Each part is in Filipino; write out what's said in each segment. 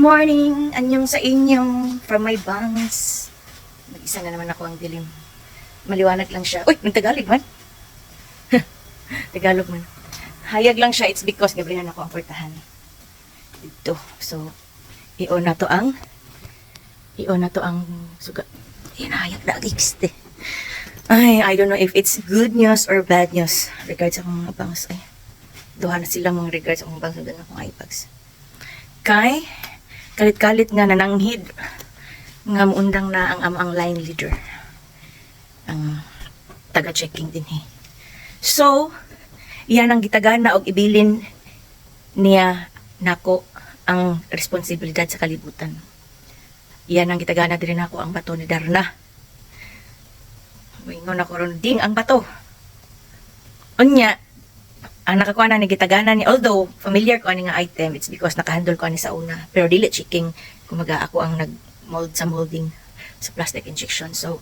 morning! Anyong sa inyong from my bangs. Mag-isa na naman ako ang dilim. Maliwanag lang siya. Uy! Nagtagalog man! Tagalog man. Hayag lang siya. It's because gabrihan ako ang portahan. Dito. So, iyon na to ang suga. Hayag na agigste. Ay, I don't know if it's good news or bad news. Regards sa mga bangs. Ay, duha na sila mga regards sa mga bangs. Doon akong iPads. Kay, kalit-kalit nga nananghid nga muundang na ang amang line leader. Ang taga-checking din eh. So, iyan ang gitagana og ibilin niya nako ang responsibilidad sa kalibutan. Iyan ang gitagana din ako ang bato ni Darna. Wingon ako ron ding ang bato. Unya, ang nakakuha na ni gitagana ni, although familiar ko ani nga item, it's because nakahandle ko ani sa una. Pero dili checking, kumaga ako ang nag-mold sa molding sa plastic injection. So,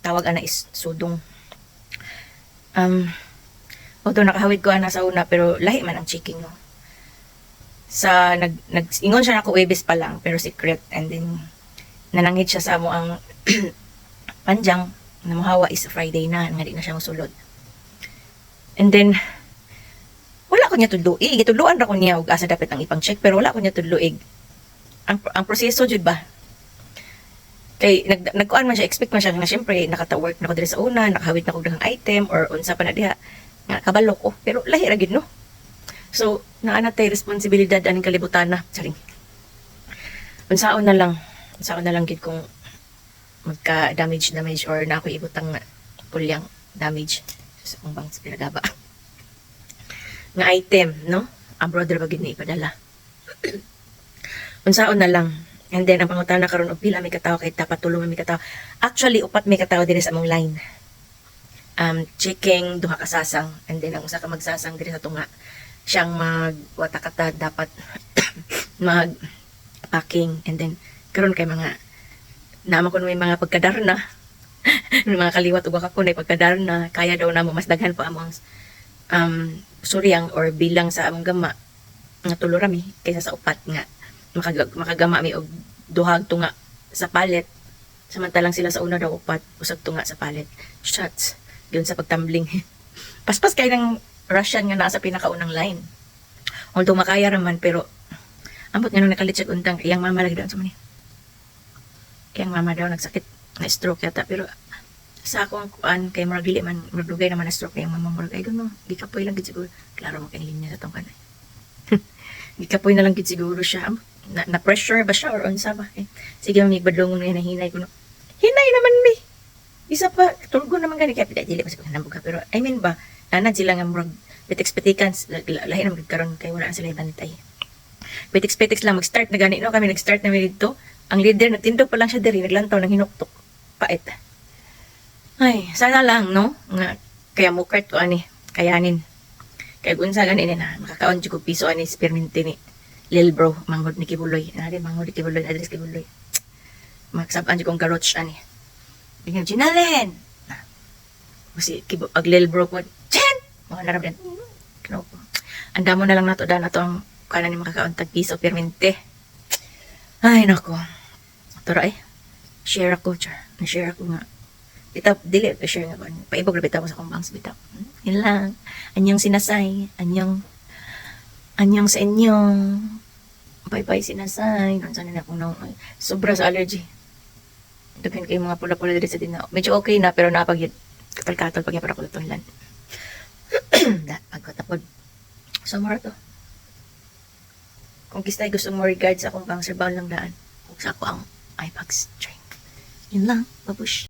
tawag ana is sudong. Although nakahawid ko ana sa una, pero lahi man ang checking, no. Sa nag-ingon siya nako Webes pa lang, pero secret, and then nanangit siya sa amo ang panjang na mahawa is Friday na, nga di na siya musulod. And then, wala ko niya tudluig. Itudluan ra ko niya og asa dapat ang ipang check, pero wala ko niya tudluig. Ang proseso jud ba? Kay nagkuan man siya, expect man siya nga syempre nakata-work na ko diri sa una, nakahawid na ko daghang item or unsa pa na diha. Nga kabalo ko, pero lahi ra gid no. So, naana tay responsibilidad aning kalibutan na. Saring. Unsaon na lang gid kung magka-damage or na ako ibutang pulyang damage sa kong bangs pinagaba. Nga item, no? Ang brother bagid na ipadala. Unsaon na lang. And then, ang pangutana karon og pila may katawo kay dapat tulungan may katawo. Actually, upat may katawo diri sa among line. Checking, duha ka sasang. And then, ang usa ka magsasang diri sa tunga. Siyang magwatakata dapat mag-packing. And then, karon kay mga naman ko may mga pagkadarna. May mga kaliwat ug ako na pagkadarna. Kaya daw na mo mas daghan pa among suryang or bilang sa among gama nga tulurami kaysa sa upat nga makagama mi og duhag tunga sa palet, samantalang sila sa una daw upat usag tunga sa palet. Shots yun sa pagtumbling. Paspas kay ng Russian nga nasa pinakaunang line, although makaya raman, pero ambot nga nung nakalit siya untang iyang mama lagi daw sa mani, iyang mama daw nagsakit na stroke yata, pero sa ako ang kuan kay murag dili man magdugay naman na stroke kay mama murag ay no gikapoy lang gid siguro, klaro mo kay linya sa tong kanay. Gikapoy na lang gid siguro siya, na pressure ba siya or unsa ba eh. Sige may badlongon nga hinay ko no, hinay naman mi isa pa tulgo naman gani kaya dili pa siguro nambog ka, pero I mean ba nanad sila nga murag petiks-petikan lahi na magkaron kay wala sila bantay, petiks-petiks lang mag-start na gani no, kami nag-start na dito. Ang leader nagtindog pa lang siya diri, naglantaw ng hinuktok pait. Ay, sana lang, no? Nga, kaya mukart ko, kayanin. Kaya unsa ganin na, makakaon ko piso, perminti ni Lil Bro, manghod ni Kibuloy. Manghod ni Kibuloy, address Kibuloy. Magsabaan kong garoch, Bigyan, Ginalen! Kasi, ag Lil Bro ko, Chen! Mga narab din. Kinopo. Anda mo na lang nato, ang kanan ni makakaon, tag piso, perminti. Ay, nako. Pero share ako, na-share ako nga. Bitaw, dili, share nga ba? Paibog na bitaw ko sa kong bangs, bitaw. Yun lang. Anyong sinasay. Anyong sa inyo. Bye-bye sinasay. Saan na akong sobra sa allergy. Dughan kayo mga pula-pula dito sa dinao. Medyo okay na, pero napag katal-katal pag para ko tutulan. Pagkatapod. So, mara to. Kung kistay gusto mo regards sa akong bang serbaw lang daan. Kung sa ako ang iPads drink. Yun lang. Babush.